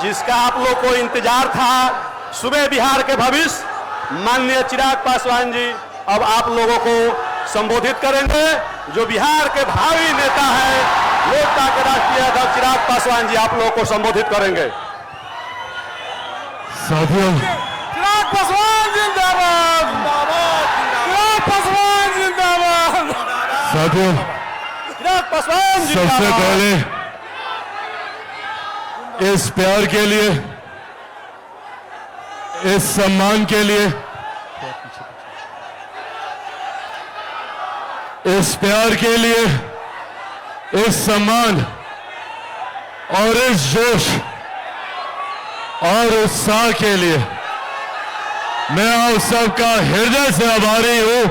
जिसका आप लोग को इंतजार था, सुबह बिहार के भविष्य माननीय चिराग पासवान जी अब आप लोगों को संबोधित करेंगे। जो बिहार के भावी नेता है, लोकता के राष्ट्रीय अध्यक्ष चिराग पासवान जी आप लोगों को संबोधित करेंगे। साथियों, चिराग पासवान जिंदाबाद, चिराग पासवान जिंदाबाद, साथियों, चिराग पासवान सबसे पहले इस प्यार के लिए, इस सम्मान के लिए, इस प्यार के लिए, इस सम्मान और इस जोश और उत्साह के लिए मैं आप सबका हृदय से आभारी हूं।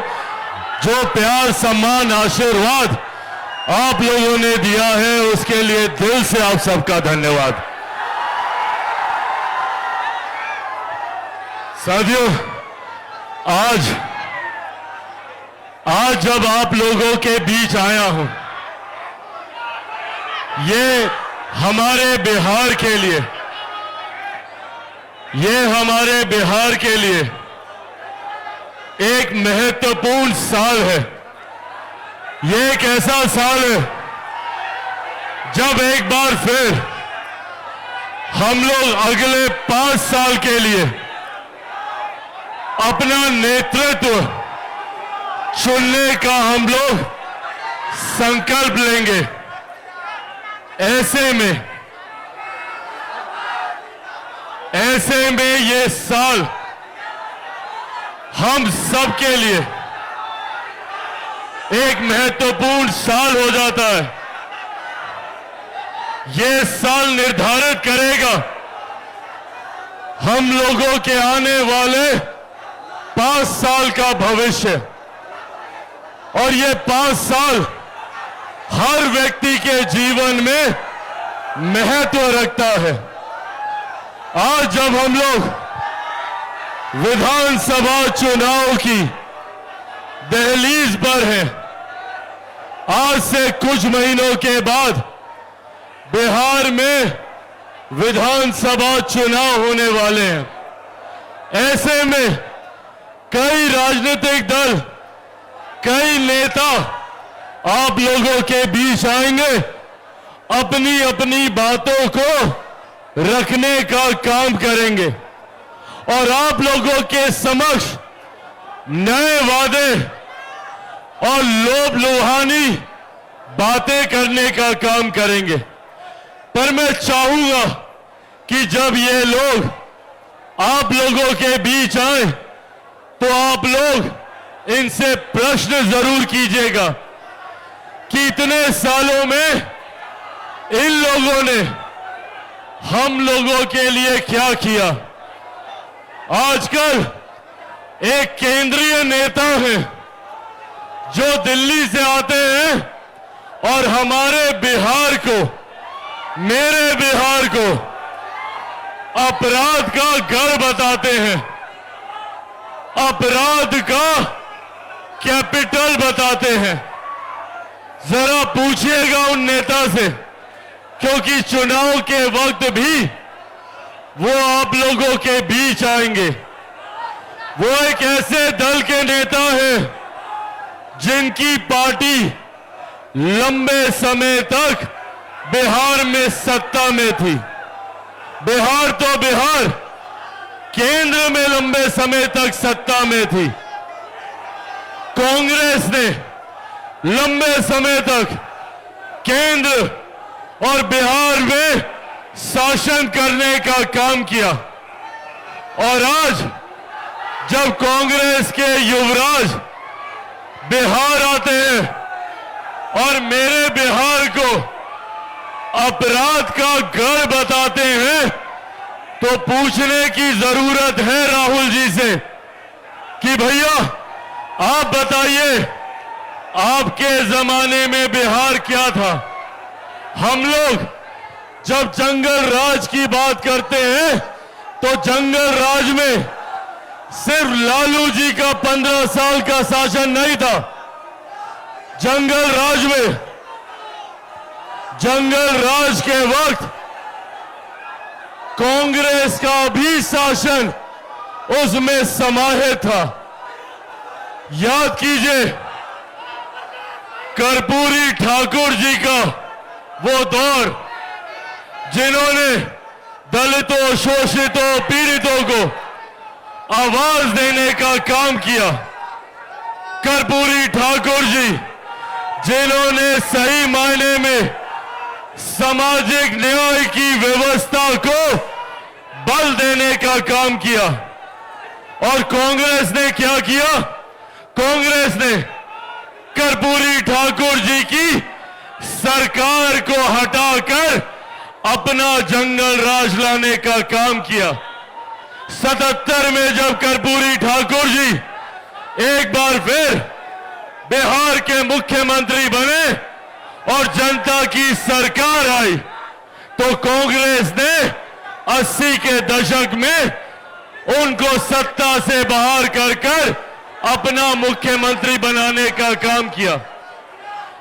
जो प्यार, सम्मान, आशीर्वाद आप लोगों ने दिया है, उसके लिए दिल से आप सबका धन्यवाद। साथियों, आज जब आप लोगों के बीच आया हूं, ये हमारे बिहार के लिए, ये हमारे बिहार के लिए एक महत्वपूर्ण साल है। ये एक ऐसा साल है जब एक बार फिर हम लोग अगले 5 साल के लिए अपना नेतृत्व चुनने का हम लोग संकल्प लेंगे। ऐसे में ये साल हम सब के लिए एक महत्वपूर्ण साल हो जाता है। ये साल निर्धारित करेगा हम लोगों के आने वाले 5 साल का भविष्य, और ये 5 साल हर व्यक्ति के जीवन में महत्व रखता है। आज जब हम लोग विधानसभा चुनाव की दहलीज पर हैं, आज से कुछ महीनों के बाद बिहार में विधानसभा चुनाव होने वाले हैं। ऐसे में कई राजनीतिक दल, कई नेता आप लोगों के बीच आएंगे, अपनी अपनी बातों को रखने का काम करेंगे और आप लोगों के समक्ष नए वादे और लोभ लुभानी बातें करने का काम करेंगे। पर मैं चाहूंगा कि जब ये लोग आप लोगों के बीच आए तो आप लोग इनसे प्रश्न जरूर कीजिएगा कि इतने सालों में इन लोगों ने हम लोगों के लिए क्या किया। आजकल एक केंद्रीय नेता है जो दिल्ली से आते हैं और हमारे बिहार को, मेरे बिहार को अपराध का गढ़ बताते हैं, अपराध का कैपिटल बताते हैं। जरा पूछिएगा उन नेता से, क्योंकि चुनाव के वक्त भी वो आप लोगों के बीच आएंगे। वो एक ऐसे दल के नेता हैं जिनकी पार्टी लंबे समय तक बिहार में सत्ता में थी। बिहार तो बिहार, केंद्र में लंबे समय तक सत्ता में थी। कांग्रेस ने लंबे समय तक केंद्र और बिहार में शासन करने का काम किया, और आज जब कांग्रेस के युवराज बिहार आते हैं और मेरे बिहार को अपराध का गढ़ बताते हैं, तो पूछने की जरूरत है राहुल जी से कि भैया आप बताइए, आपके जमाने में बिहार क्या था। हम लोग जब जंगल राज की बात करते हैं तो जंगल राज में सिर्फ लालू जी का 15 साल का शासन नहीं था। जंगल राज के वक्त कांग्रेस का भी शासन उसमें समाहित था। याद कीजिए कर्पूरी ठाकुर जी का वो दौर, जिन्होंने दलितों, शोषितों, पीड़ितों को आवाज देने का काम किया। कर्पूरी ठाकुर जी, जिन्होंने सही मायने में सामाजिक न्याय की व्यवस्था को बल देने का काम किया। और कांग्रेस ने क्या किया? कांग्रेस ने कर्पूरी ठाकुर जी की सरकार को हटाकर अपना जंगल राज लाने का काम किया। 77 में जब कर्पूरी ठाकुर जी एक बार फिर बिहार के मुख्यमंत्री बने और जनता की सरकार आई, तो कांग्रेस ने 80 के दशक में उनको सत्ता से बाहर कर अपना मुख्यमंत्री बनाने का काम किया।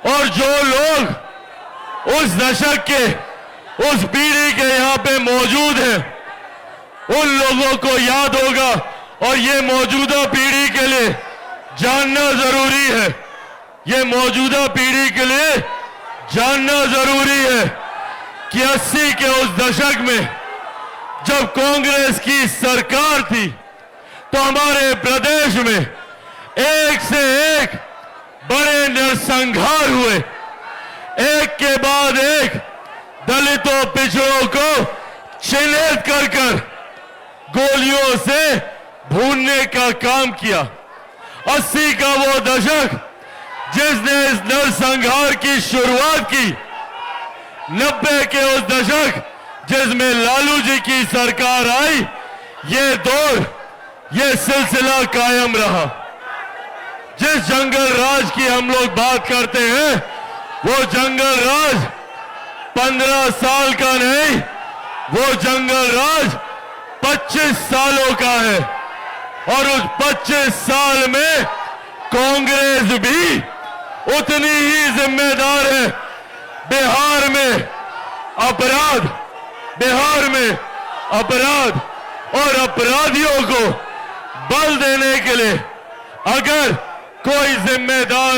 और जो लोग उस दशक के, उस पीढ़ी के यहां पे मौजूद हैं, उन लोगों को याद होगा, और ये मौजूदा पीढ़ी के लिए जानना जरूरी है, ये मौजूदा पीढ़ी के लिए जानना जरूरी है कि 80 के उस दशक में जब कांग्रेस की सरकार थी, तो हमारे प्रदेश में एक से एक बड़े नरसंहार हुए। एक के बाद एक दलितों, पिछड़ों को चिन्हित कर गोलियों से भूनने का काम किया। 80 का वो दशक जिसने इस नरसंहार की शुरुआत की, 90 के उस दशक जिसमें लालू जी की सरकार आई, ये दौर, ये सिलसिला कायम रहा। जिस जंगल राज की हम लोग बात करते हैं, वो जंगल राज 15 साल का नहीं, वो जंगल राज 25 सालों का है। और उस 25 साल में कांग्रेस भी उतनी ही जिम्मेदार है। बिहार में अपराध और अपराधियों को बल देने के लिए अगर कोई जिम्मेदार